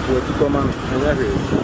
what you come on and everything.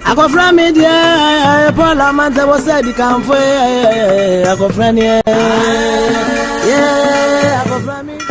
I go from media, Parliament was said you can for I go from yeah, I go from media.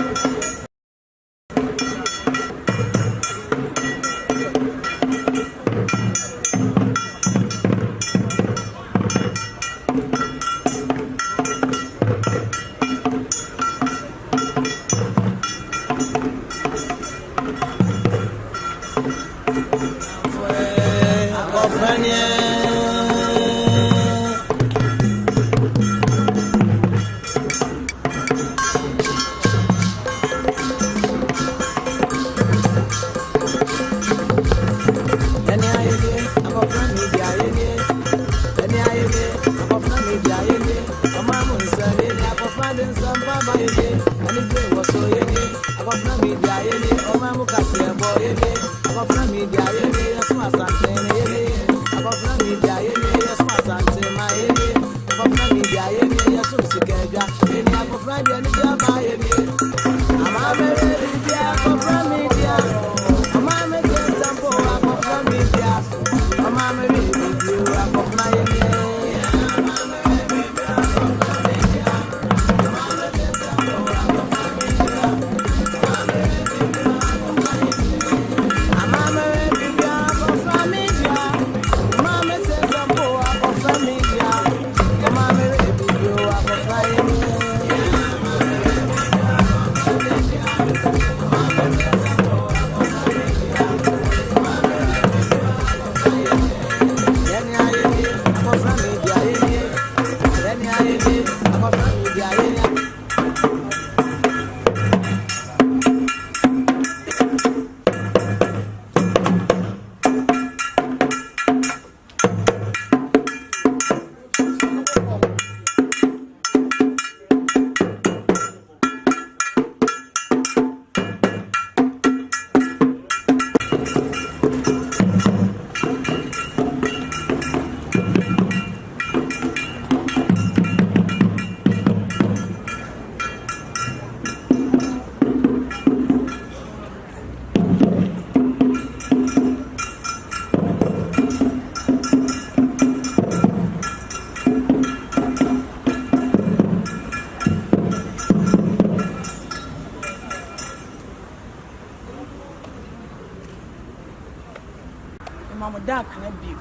Dark na bi.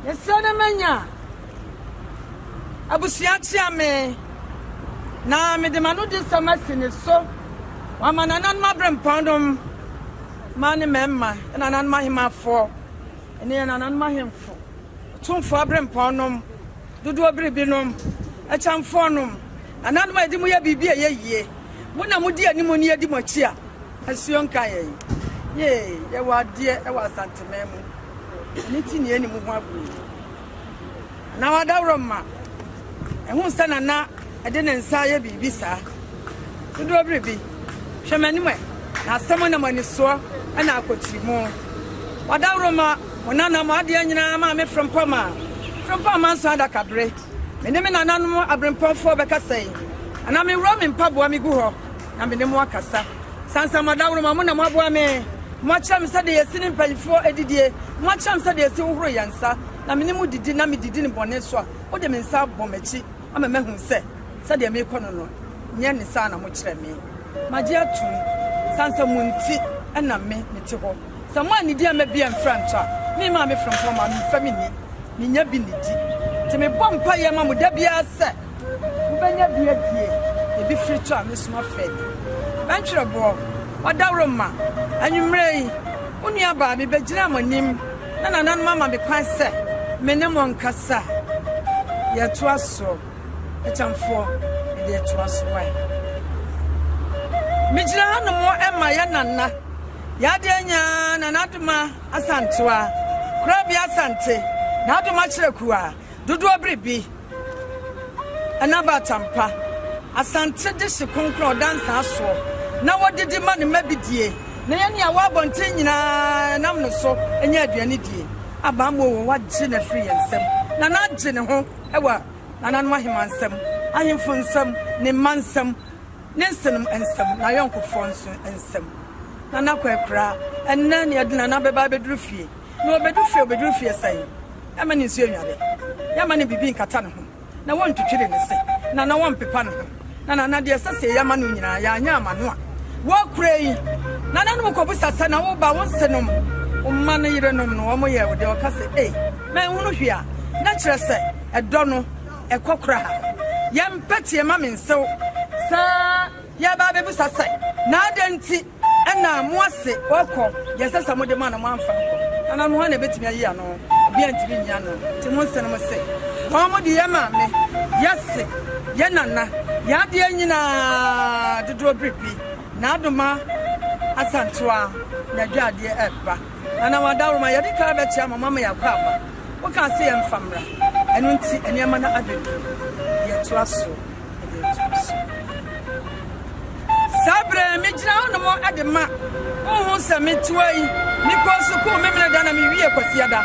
Yesana manya. Abusiatia me. Na me de manu de samasi ne so. Wa mananan mabrem pondom. Mani memma. Na nan mahimafo. Ene nanan mahimfo. Tumfo abrem pondom. Dudu obrebinom. Achamfonom. Anan ma di mu ya bibia ye. Mo na mudi animu ni adi mochi a. Asuon kan ye. Ye, ya wa die e wa santememu. Ni ti ni eni mu ho abu. Na wa da roma. E hu sana na e de ne nsa ye bibi sa. Dodo brebi. hwemanimwe na asɛm na mani so na akɔtirimu wadawroma onana mo ade nyina ma me frempama nso adakabre mene me nananom abrempɔfo bɛkasɛi ana me wura me mpaboa me gu hɔ na mene mo akasa sansa madawroma mo na mo aboa me mo akyerɛ me sɛ de yɛsi ne mpanyifo adidie mo akyerɛ me sɛ de yɛsi hohoro yɛnsa na mene mo didi na me didi ne bɔne so a wode me nsa bɔ m'akyi ama mahu sɛ de me kɔ no nyɛ ne sa na mo kyerɛ me magye atum sansa mo nti ɛna me te hɔ sɛ mo ani di ama bia mfranto a me ma me frempɔ ma me fa me ni nya bi ne di te me bɔ mpa yɛ ma mo da bia sɛ mo bɛnya bia die e bi firi to a me suma fɛ bɛntwerɛ bɔ wadawroma anwummerɛ yi unua ba me bɛgyina amanim na nanan mama me kwan sɛ me ne mo nkasa yɛto aso ɛkyamfoɔ de yɛto aso wa me gyina hano mo ɛma yɛ nana yɛade anya nanadoma asantoa kora bi asante na adoma kyerɛ kuwa dodoɔ biribi ɛnaba tampa asante de hye konkrɔ dansa asoɔ na wɔdedi ma ne mabidie na yɛne a wɔabɔnten nyinaa nam no so ɛnyɛ aduane die abammo wɔ wagye na firi yɛn nsɛm na n'agye ne ho ɛwɔ nananom ahema nsɛm ahemfo nsɛm ne mma nsɛm ne nsenom nsɛm na yɔnkofoɔ nso nsɛm na nakɔakura ɛnna ne yɛde nana bɛba bɛduru fie na ɔbɛduru fie sɛe ɛma ne nsuo nwade yɛma ne bibi nkata ne ho na wɔntwitwire ne se na wɔmpepa ne ho na nana deɛ sɛ sɛ yɛma no nyinaa yɛanyɛ ama no a wɔkura yi nananom kɔbusa sɛ na woba wo nsenom umma no yerenom no wɔmo yɛ wo deɛ ɔka sɛ ma nhunu hwe a na kyerɛ sɛ ɛdɔ no ɛkɔkora ha yɛmpɛteɛ ma me nsew sɛ yɛba bɛbusa sɛ na adɛ nti ɛna mo ase wɔkɔ yɛsɛ sɛ mode ma no mo amfa nkɔ ana no hɔ na ɛbɛtumi ayi ano bia ntimi nya no nti mo nsɛnom sɛ wɔn mo de yɛ ma me yɛse yɛ nana yɛadeɛ nyinaa dodoɔ biribi na adoma asantoa na dwadeɛ ɛba ana wadawroma yɛde ka bɛkyɛ mama ma yɛakɔ aba woka sɛ yɛmfa mmra ɛno nti ɛnneɛma no abɛdu yɛtoa so sabre me gyina ho no mo ade ma wo sɛ metoa yi mekɔ sukuu memene da na mewie kwasiada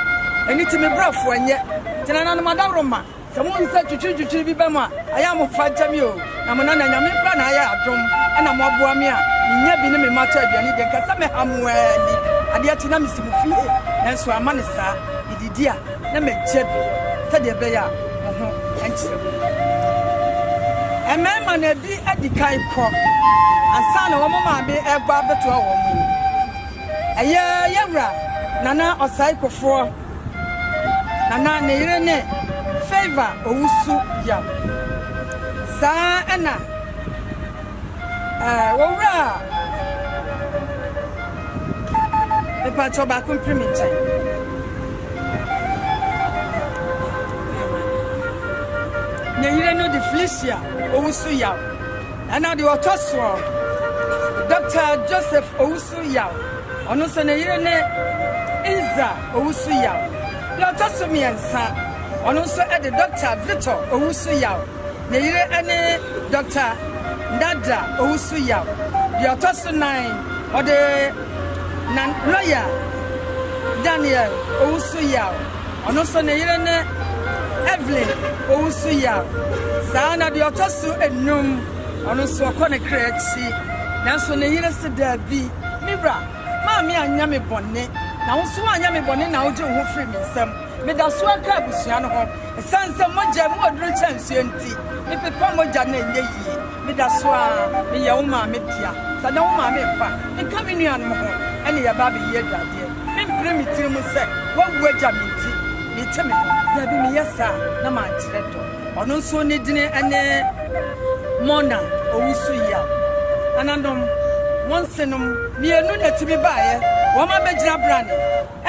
ɛni ti me brafo anyɛ tena na no madawroma sɛ mo nsa twitwitwitwi bi ba mu a ayɛ mo fa gyam yo na mo na nyame kra na ayɛ adom ɛna mo aboa me a nya bi ne me mato aduane de nka sɛ me hamwani ade ati na mesimu fie nanso ama ne saa ididi a na magya bi sɛ de bɛyɛ a mo ho ɛnkyerɛ mu ɛmɛma na bi adi kan kɔ ansa na wɔn maame ɛgba abɛtoa wɔn mu ɛyɛ yɛwura nana ɔsae kofoɔ nana ne yere ne favor owusu ya saa ɛna wɔwura mepatɔ baako mpirimi nkyɛn ne yere no de Felicia owusu ya ɛna de ɔtɔ soɔ Dr. Joseph owusu ya ɔno nso ne yere ne Iza owusu ya de ɔtɔ so mmiɛnsa ɔno nso ɛde Dr. Victor owusu ya ne yere ɛne Dr. Ndada owusu ya de ɔtɔ so 9 ɔde na lawyer Daniel owusu ya ɔno nso ne yere ne Evelyn owusu ya saa na de ɔtɔ so enum ɔno nso ɔkɔ ne kra akyi nanso ne yere se daabi mibra maame anya me bɔne na wo so anya me bɔne na wogye wo ho firi me nsɛm meda so aka abusua no ho ɛsanse mogya mu ɔduru kyɛnsuo nti mepepa mogya na ɛnyɛ yie meda so a meyɛ wo maame bia sɛ na wo maame mfa meka me nuanom ho ɛne yɛba bɛyɛ adwadeɛ mempere me tiri mu sɛ woawu agya me nti mete me ho daabi meyɛ saa na mankyerɛ dɔ ɔno nso ne dine ɛne Mona owusu ya anandom monsenom mienu na timi baayɛ wɔn ma bɛgyina brane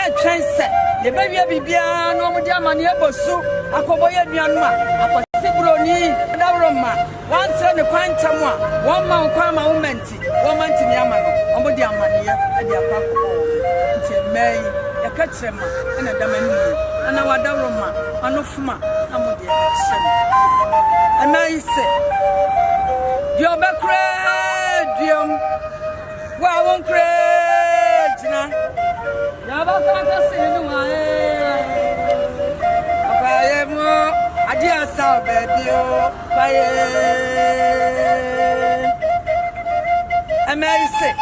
ɛtwɛn sɛ yɛbɛwie bibia na wɔn de amane ebosu akɔbɔyɛ aduanom a akɔsi broni dawroma wansɛ ne kwantam a wɔn ma nkwa ma womenti wɔn ma ntimi ama no wɔn de amane ɛde akɔ akɔbɔ wɔn nti mɛyi yɛka kyerɛ ma ɛna damani mu ana wadawroma anofuma na mo de ɛkyerɛ no ɛmɛyi sɛ Diobekre diom Wa won krejina. Ya ba ka sinu wa Abaye mo adi asa baby o baye. Amazing.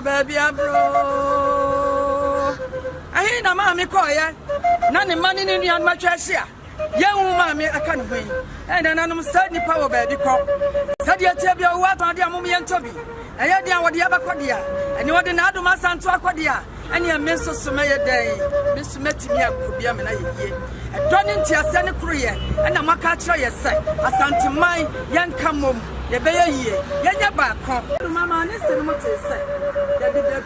Baby, bro. I hear na mama koya. None money in your mattress. Young mammy, I can't win. And an animal said the power baby cop. Said you tell your what on their mummy and Toby. And you're down with the Abacodia. And you are the Naduma Santo Aquadia. And your mental Sumaya day. Miss Metimia could be a minute. And turning to your Santa Korea. And a Macacha, yes, sir. A Santa Mai, young Camum. The bay ye, ya back home. Mamma, and listen what they say. They did that.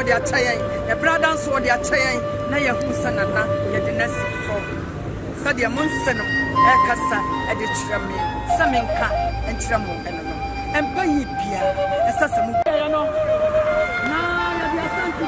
They are tired, the brothers who they are tired, Naya Husanana, the nest for Sadia Monsen, Ekasa, and the Trami, Saminka, and Tramo, and Bayi Pia, and Sasamu. Now, they are sent to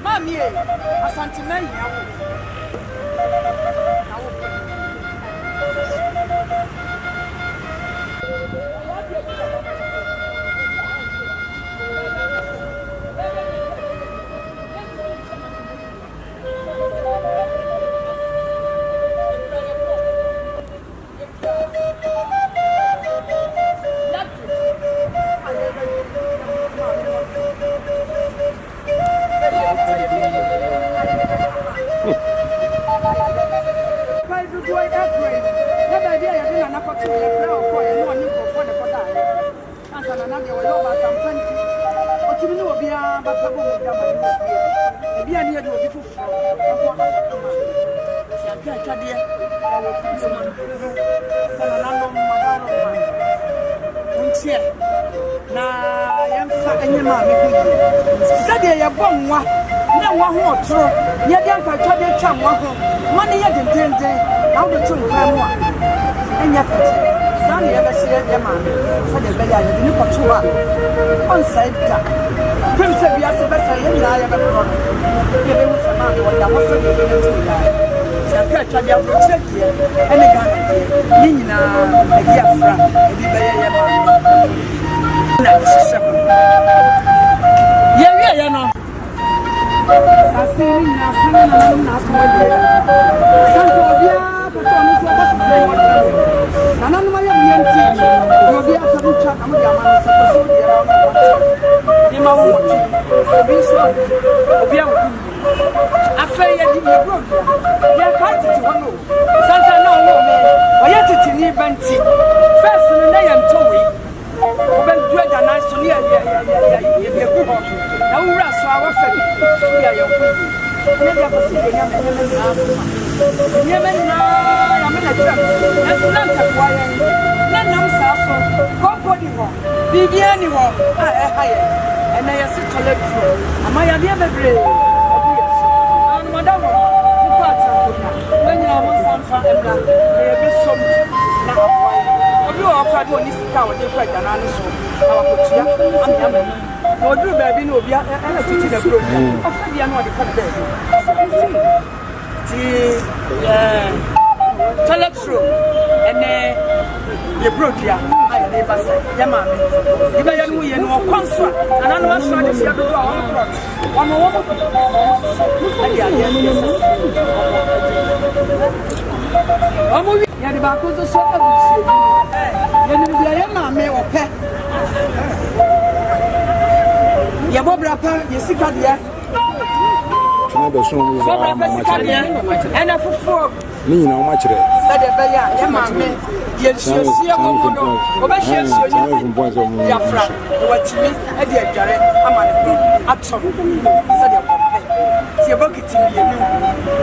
Mammy, a sentiment. na system. Yeah, no. Sasini na sini na asomdwe. Santo obia performance wa boss friend. Nana no ya mienti. Obia tabucha amudi amana se so dia na. Ni ma wo ti. Obi so obia wo. Afa ya di me bro. Ya ka titi ho no. Sansa na wo me. Oya titi ni banti. First no na ya ntowe. Oben dua da na so ni ya ku ho. Na wura so a wo fa ya ya ku. Ne da basi de nya me na. Nye me na ya me na tira. Na tuna ta kwa ya. Na nam sa so. Ko body ho. Bibia ni ho. Ha ya. Na ya si toilet floor. Ama ya bia bebre. Anu madam. Ku pata ko na. When you am sanfa ebra. Ya be som na akwa. Obi o akwa do ni sika o de kwa jana no so. Na wakotua. Am ya me. Oduru baby no obi ana titi da bro. Ofa bia no de kwa baby. Ti toilet floor. Ene ye brodia ayi ne ba sai ya ma me ibe ya no ye no konso ana no aso ade fia do a on plot wa mo ade ade omo ya de ba ko so abusie ye no bia ya ma me ope ye bobra pa ye sika dia na be so mo bobra pa sika dia ena fufu ni nyina o ma kire sade be ya ma me Yesusia momono obehye suoni ya fra watimi e de adware amane atom sade pompe tie bokiti mienu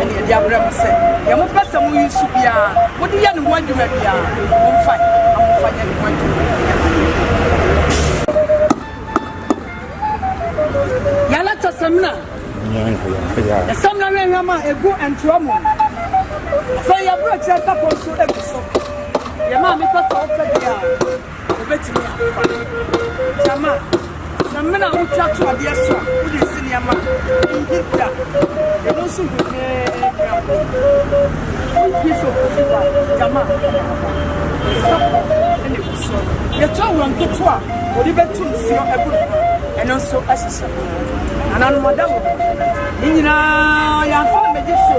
ene de abra mo se ye mo pesa mo yusu bia mo de ye no wadwuma bia mo mfa amfanya ne wadwuma yala tasamna ya samna we ma egu entromo so ya bro chesa ponso eguso ya ma mi ko so fa dia obetimi afa chama samna utwa to ade so udi sinia ma hita ya no su ne biso kufa chama ene kuso ya to wan ketwa odi betum sio ebu eno so asisa ananu madam nyina ya fa meje so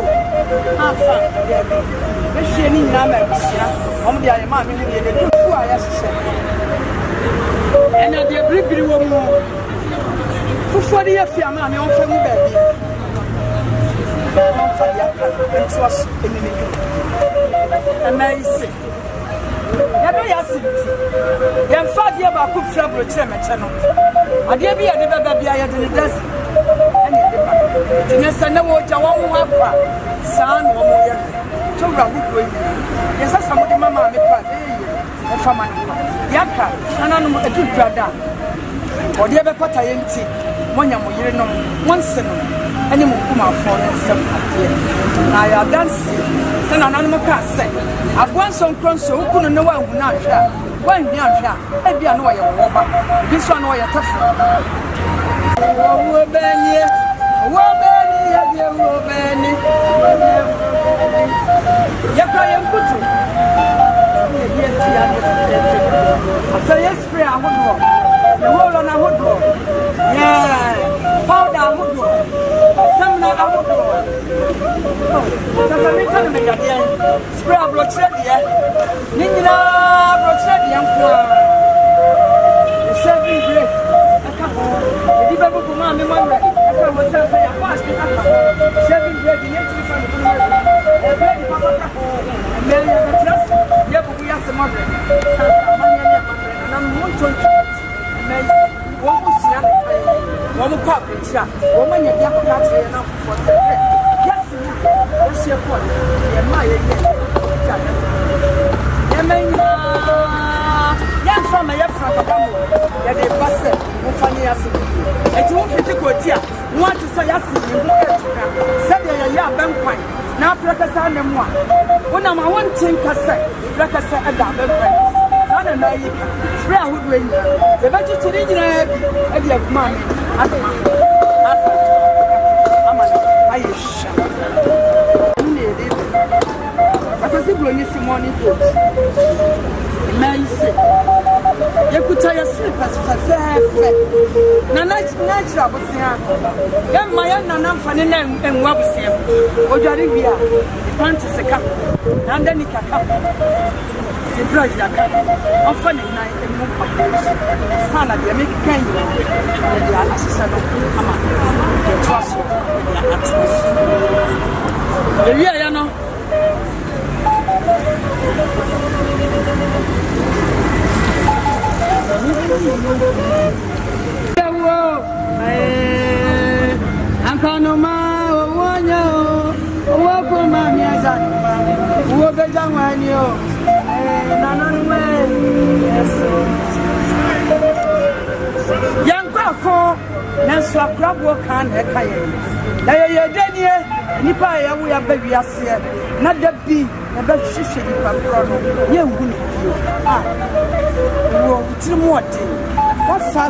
afa ya be hye ni nyina ma bisia om dia ya ma me ni de tufu aya sise ena de bribiri wo mu fufu de ya fi ama me on fa mu ba bi on fa ya ka enso as enini amazing ya do ya sinti ya fa de ba ku fra bro kire meche no ade bi ya de baba bia ya de ne dasi ene de ba tinesa na wo ja wo mu akwa san wo mu ya to ra hu do yi ya sasa mo de mama me pa o fa man ya ka ananu mo edu brada o de be pata ye nti monya mo yire no wonse no ene mo kuma fo no sem ade na ya dance se na nanu mo ka se agwan son kronso ukunu ne wa hu na ahwa wan hia ahwa e bia no ye wo ba bi so na ye tafu wo beni ya je wo beni ya ka ye mkutu ye si ya asa ye spray ahodo ye wo na ahodo yeah powder ahodo samna ahodo sasa mi kana me gadia spray abrochre dia ni nyina abrochre dia mko serving break aka ho di ba bu ma me ma aka wo sasa ya pass aka serving break ni ti fa ni e be di papa ka ho me ya betras ya bu ya se modre sasa manya ya na monto me wo usia wo mo kwa pecha wo manya dia ko ka tre na fo se yes o se ko ye ma ye ja ye menya ya sama ya fra papa mo ya de passe mo fani ya se eti wo fiti ko ti a wo ati so ya se ni mo etuka se de ya ben kwan na prakasa na mo a wona ma won tin kase prakasa ada ben kwan sana na yi spray ahodo yi ye ba tutu ni nyina bi e de akuma mi atma asa amana ayesha ni de akasi bro ni simoni goat mai se Yakuta ya slippers fefefe. Na natural bosia. Ya maya na namfane na enwa bosia. Odware bia. Panty seka. Na ndani kaka. The brush yaka. Often in night and move up. Sana de make kind. They are assistant ama. The trust they are actors. The year ya no. Ankanoma wonyo woko mami azan wo bejamani o nananwe yes yankako nanso akrabo kan ekaye na ye denie nipa ya wo ya bawiase na dabi na ba hwehwe nipa kro no ye ngunu bio wo tirimu ode fa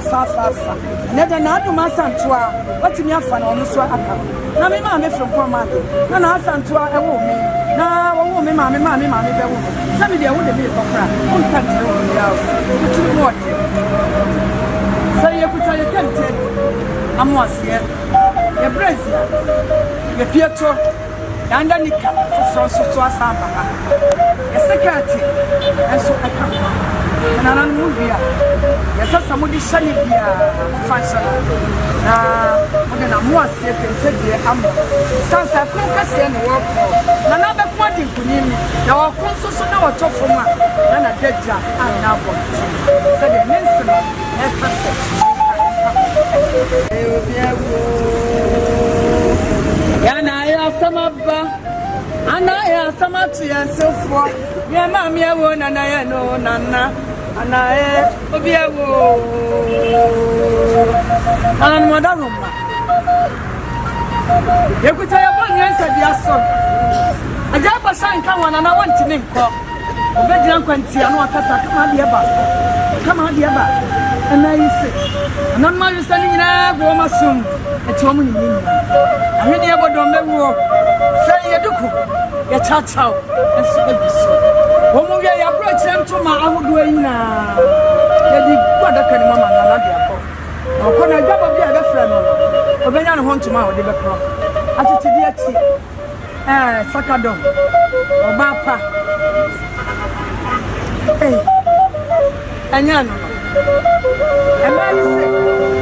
neda na aduma santoa watimi afa na ono so aka na me ma me from poma na asantoa ewo mi na wo me ma me be wo sa me de wo de me kokra on kan tire wo ya tiri mo ode sa ye kuta ye kente amwase ye brazil ye pieto yanda nika so asamba ye security enso aka na nan movie yesa samudi shani bia fashion na modena mo asie pense bia am sansa kun kase na wo na na be ko di kunimi na wo kun so na wo tofo ma na deja an na bo so the mention e perfect yana ya samaba ana ya samatu ya sofo ya mami ewo na ya no nana anae obiawo an modaruma yekuta ya banyensa biaso aja basan kan wana na wanti ne nko obedira nkwanti anu akata kama de ba anayise anan ma yisa ni nyina go masum etomu ni nyina ahwede ya bodo mewo sai yeduku ya chachao enso ebiso womu ya approach ntoma ahodo yina yedi kwada kan mama na de akọ okona jabo bia be fra no obenya no ntoma wo de be kro atitidi ati sakado obapa anya no emayise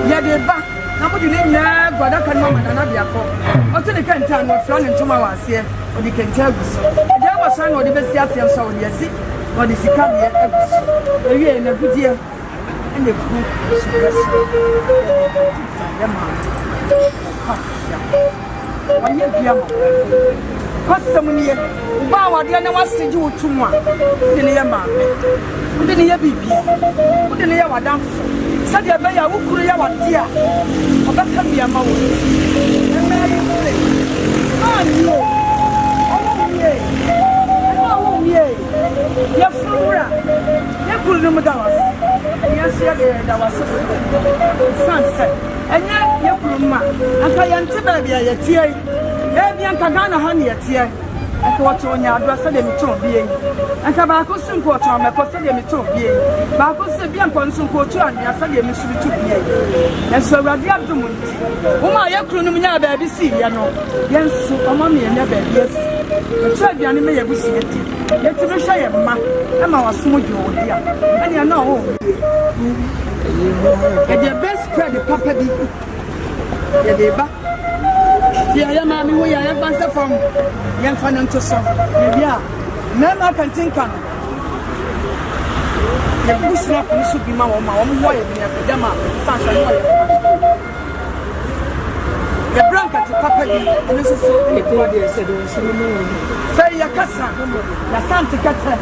yede ba na mo de nyina kwada kan mama na de akọ otene kan tan no fra ne ntoma wa ase odi kente aguso jabo san no de be si ase so odi asi odi sika de aguso ewie na gudie ene ku sugresi yama waye biamo kwasamuniye uba wade na wasiji utumwa ndine ye maame ndine ye bibia ndine ye wadamfo sade be ya wukuru ya wade a obaka biama wo emeri se anyo ya flora ya kulu mu dawas ya sia de dawas sunset enya ya kulu ma aka ya nteba bia ya tie e bia nka Ghana ha ne ya tie aka wato nya adwa sa de mito bie aka ba ko sunko wato me ko sa de mito bie ba ko se bia nko sunko otu an ya sa de mi su tu bie na so awrade adumunti wo ma ya kulu mu nya ba bi si ya no yensu omo me nya ba bi esi etu aduane me ya busi eti yeti me hwa ye mma e ma wasomo je odi a ene na o the best spread the papa bi ya de ba si ya ma mi wo ya fansa from ya fana nto so me bia me ma kan tinka ya busna ko su bi ma wo wo ye bi ya da ma sansa wo ye the branca to papa bi ene so e ko de se do so no say ya kasa ya santi kata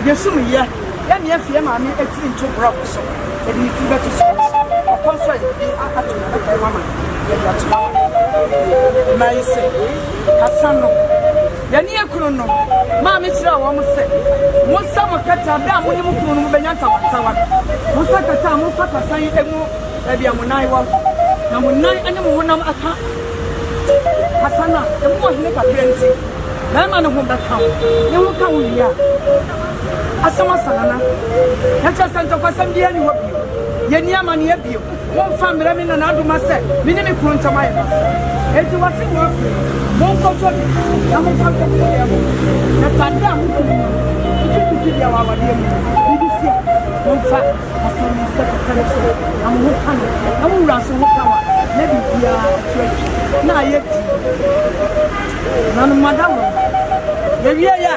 ya sum ye ya ne afie ma me etiri nto brok so e ni ti beto so o konso e bi atu na ka mama ya ya tu ma ise kasano ya ni ekuru no ma me kira wo mo se mo sa mo kata be amuni mu kunu mu benya tawa mo sa kata mo fa kasan emu e bi amunai wo na munai anya mo wonam aka hasana emu ho ne ka brenti na ma no ho beka ne ho ka wo ya asama sanana ya cha santo kwasam dia ni hobi ye ni amane ya bio won fa mra mi na aduma se mi ni me kuro ntama ye eti wasi wo won ko to na mo fa ko ya mo na sanda mo ku ya wa wa dia mo bi sia won fa asama se ko tele so amu kan amu raso wo kawa na bi bia church na ye na no madam ye wi ya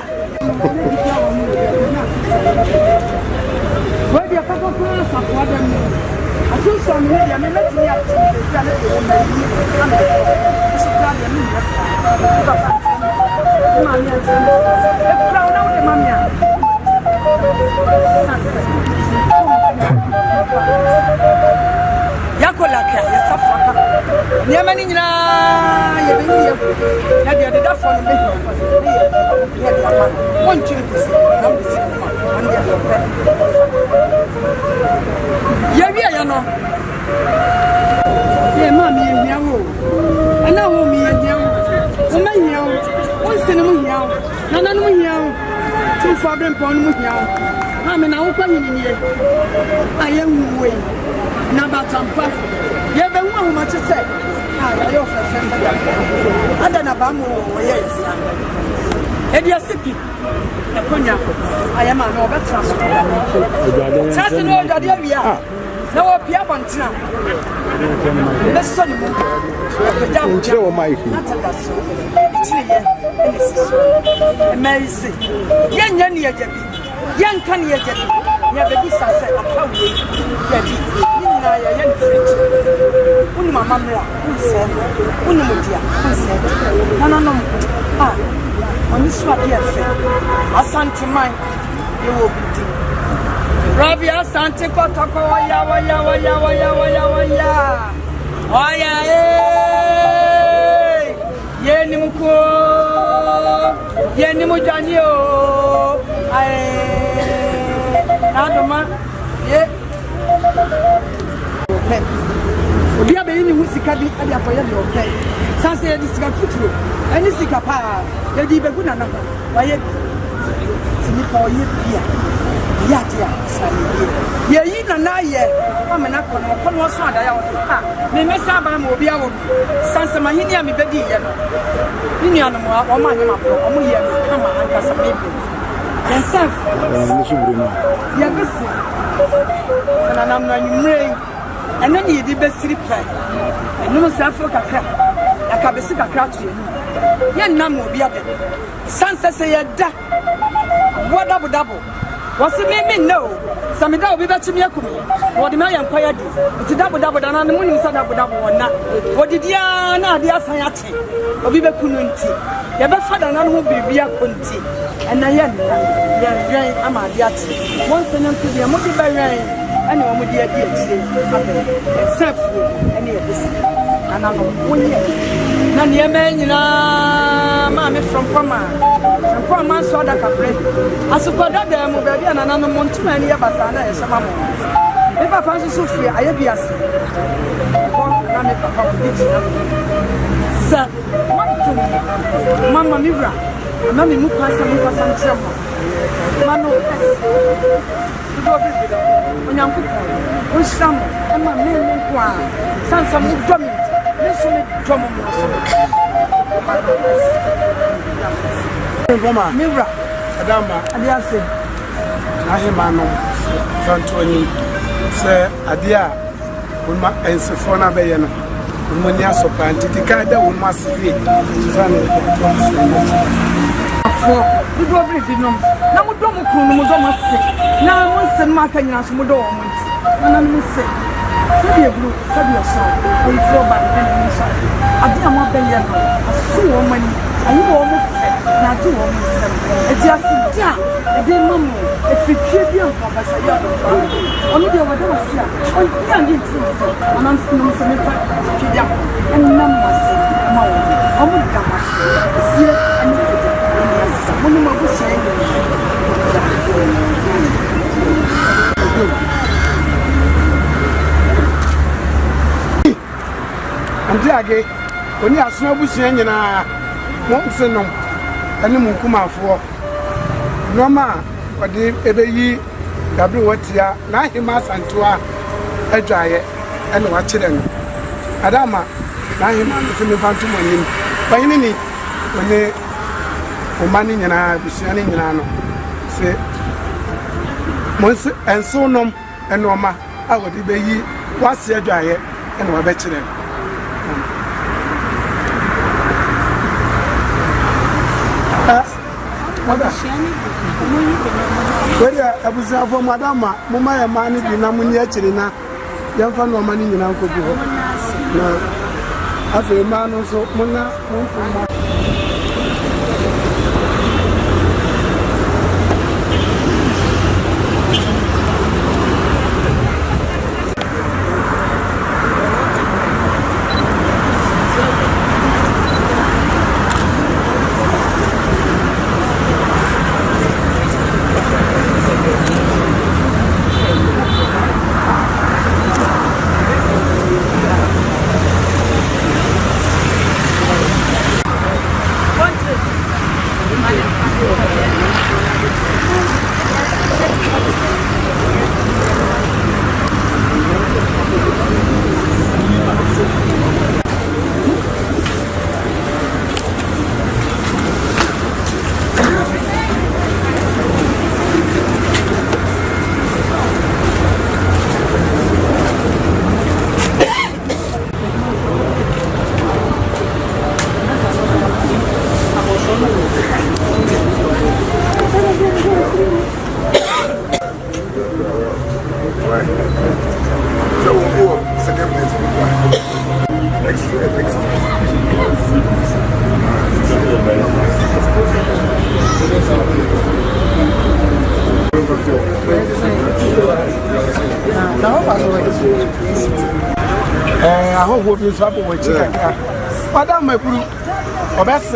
where the papa players are for them. I saw some media, I met me up to the Saturday and I Yakolaka, yes, Yamanina, you did that for me. One children, yeah, no. Yeah, mammy, and young. And now, me and young. Woman, young. One cinema young. None of young. Two father and pond with young. I'm an open in here. I am way. Now about some puff. Yeah, but one much to say. I offer. I don't know about more. Yes. Ediasipi Ekonya I am an over trust. Trust in all the area. No Pia Bantina. Let's son of my Amazing. Young Young can you get never be sunset of how we get my mamma, who said, Unimudia, who said, no. Ah. On this one, yes, Asante mine, you will be dead. Rabbi Asante Kotoko, yawa. Oh, yeah, Yenimuko, Yenimujanio, Adama, yeah. We are being who sick at the appointment of pay. Sansa is got football. Any sick a power, they give a good number. Why, you call you here. Yatia, yeah, you know, now, yeah, I'm an accord, one was one. I was, may mess up, I'm will be our Sansa Mahinia, me baby, Indian, or my name, or my year, come on, and some people. And self, yeah, listen, and I'm not in and then you did best sleep. And no self look at her. I can't see a crouch. Yan Nam will be up there. Sansa say a duck. What double? What's it mean? No. Some will be better me. What the man empire do? It's a double, and the moon is a double or not. What did Yana, dear Sayati? Or be a pununti. Your father and who be a punti. And I am Amadiati. Once and to be a motivator. And one with the idea except any of this. And I'm 1 year. None of men, mammy from Pama, saw that I play. I suppose that there will be another month, many of us are there. Some more. If I fancy Sophia, I have yes. Sir, what to Mamma Mira, Mammy Mukas and Mukas and Tremor. Mano. When I'm with some and my name, some drumming, listen to drumming. Mira, Adama, and I say, I am Antony, Sir Adia, Uma and Sophona Bayana, Umunia Sopanti, the guy that will must be for the Dobby Dinum. Now, we don't say. Now, I want some marking us, Mudo, and I will say, Sabi a blue, Sabi a song, or you throw back the inside. I didn't want the yellow, a few women, and you almost said, now 2 women. It's just a jam, a dear mamma, if you keep your papa, say, only the other was here, or you can't get through, and I'm seeing some and Mamma said, Mamma, I'm with Gamma, see, and when you were saying, and there, when you are snowbushing and won't say no, and you come out for no man, ɔde ebeyi Gabriel Watia na ahima santoa adwaye ɛna wakyerɛ no adama na ahima no se me fanto monim bahini ni one omani nyina busua ni nyina no se monse ensonom enoma a wɔde beyi wase adwaye ɛna wabɛkyerɛ no Where Abusa for Madama, Mumma Mani, Namunia Chirina, Yanfa no money in Uncle Buho. I feel man also, Mona, I hope we'll be happy with chicken. Madam, my group, or best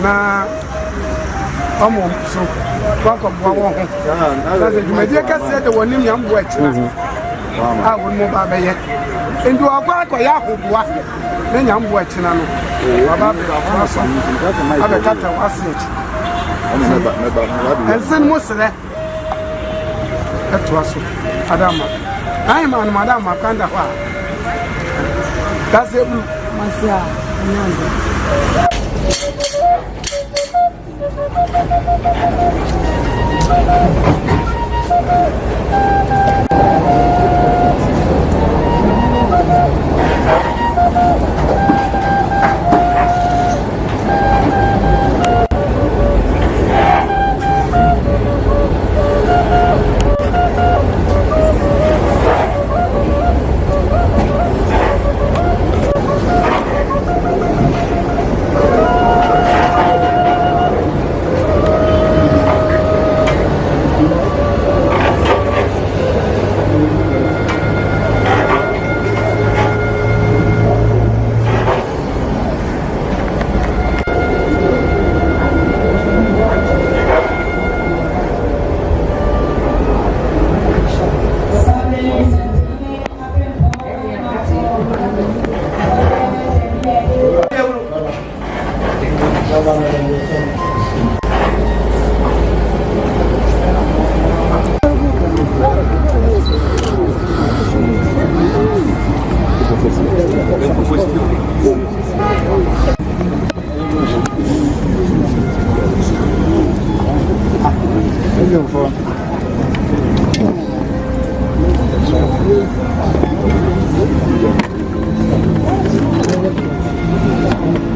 na so welcome. My dear said the one name young wet. I would move by yet. And you are quite a yahoo, then young wet. I have a cat of message. And send most of that. That was Adama. I am on Madame Makanda. That's it, Marcia.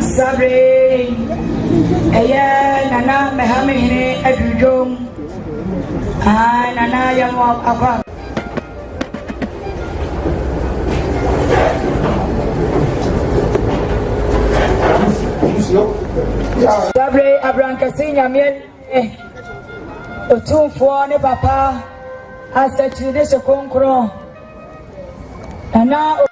Sabre, Nana Mehamine Edujum, Nana Yamwa Abba. Sabre Abrancasinia Miel, Otum for ne papa, as such in this concro. And now.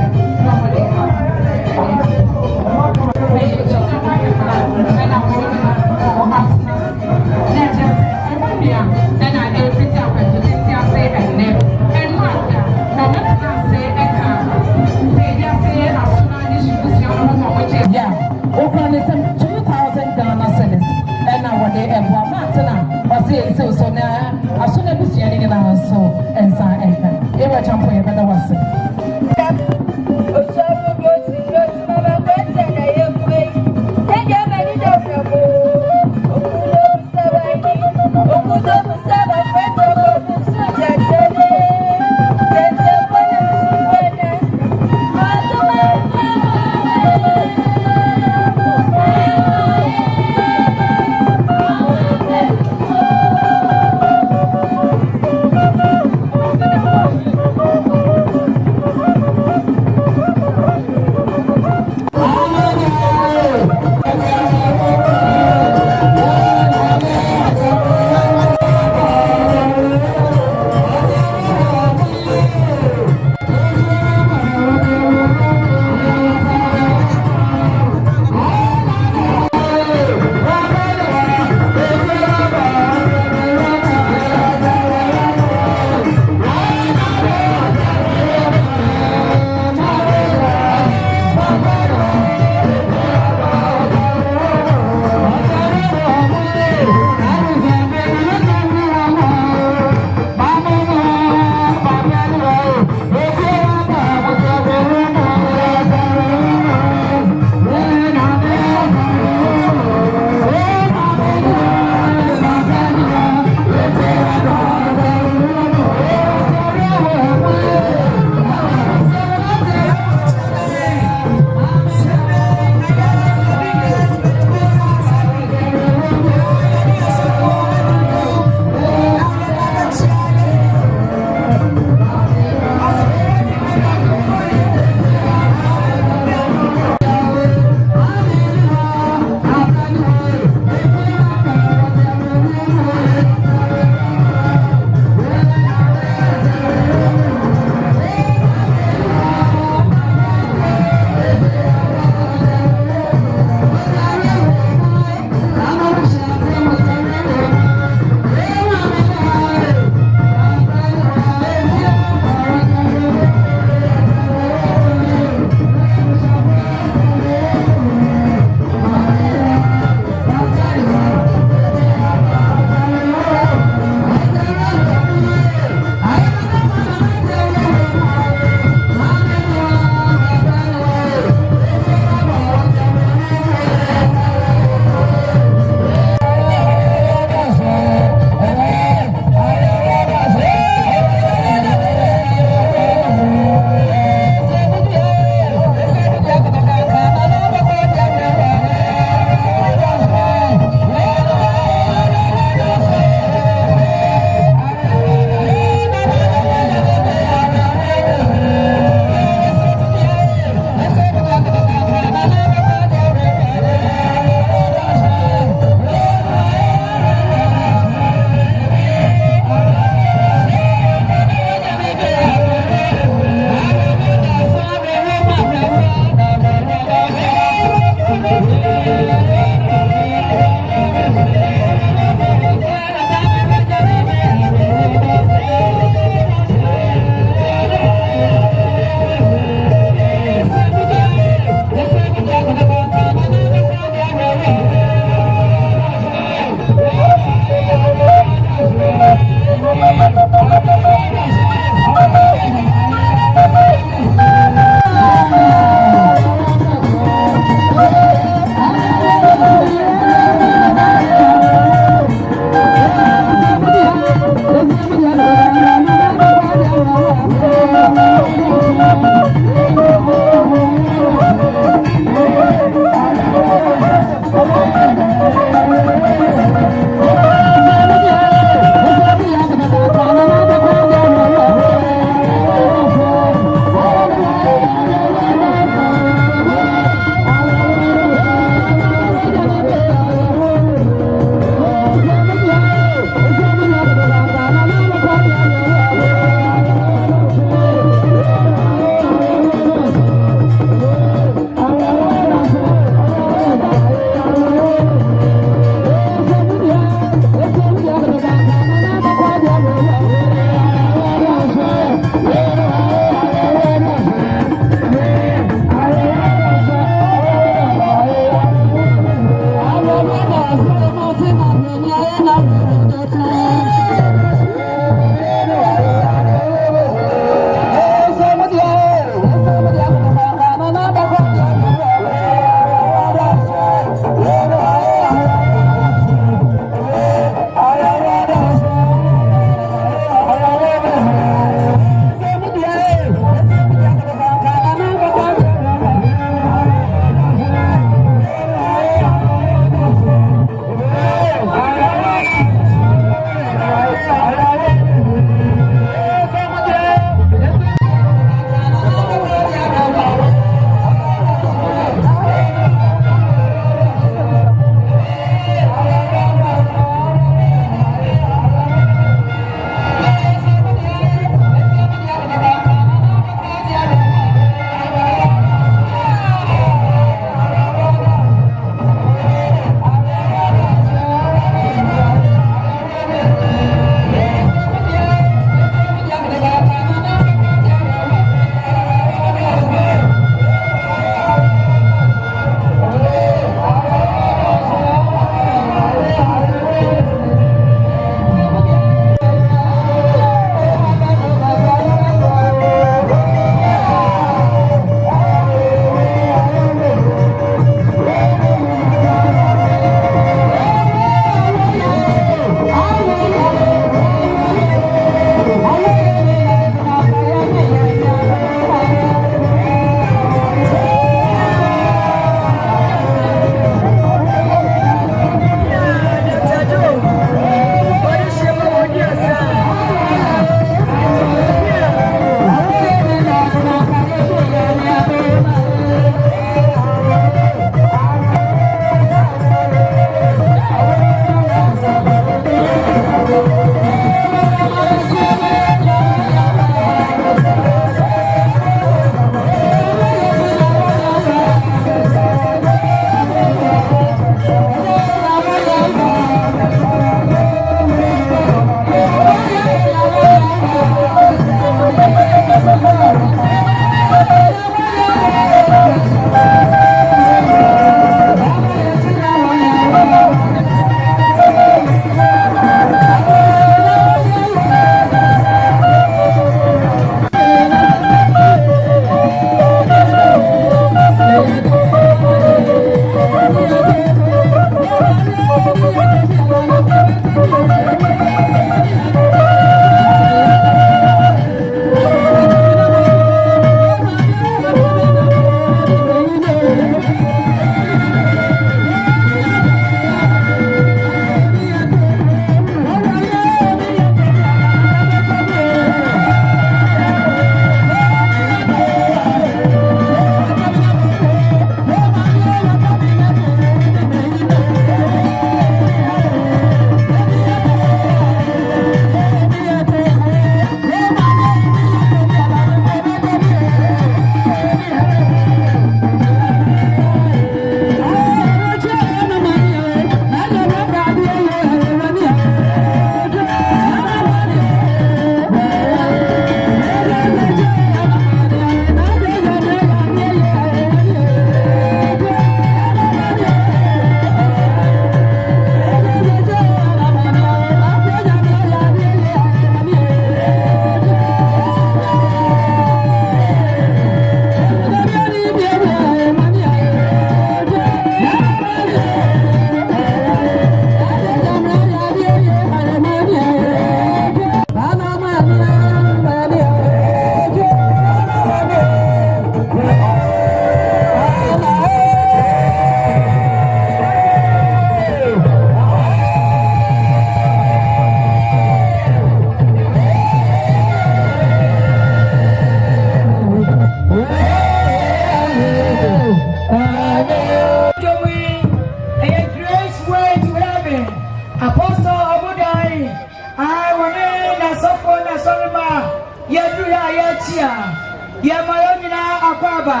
Baba.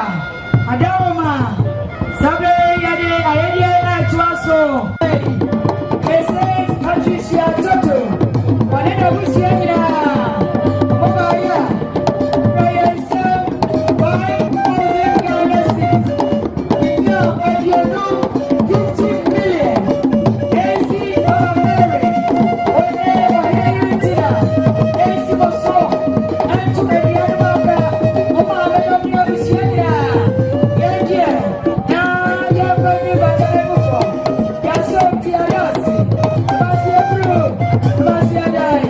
Adama. Sabe yade ayede atwaso. Mrs. Patricia Toto. Wanena busianya. Obaya. Royenso. Why you know 15 million. AC of Mary. Whenever Henrietta. AC was so. And to the Yamaka. Oma Bedomia Busiania. Yeah. Now you're going to be Yaso Tiayasi. Basia Blue. Basia Dai.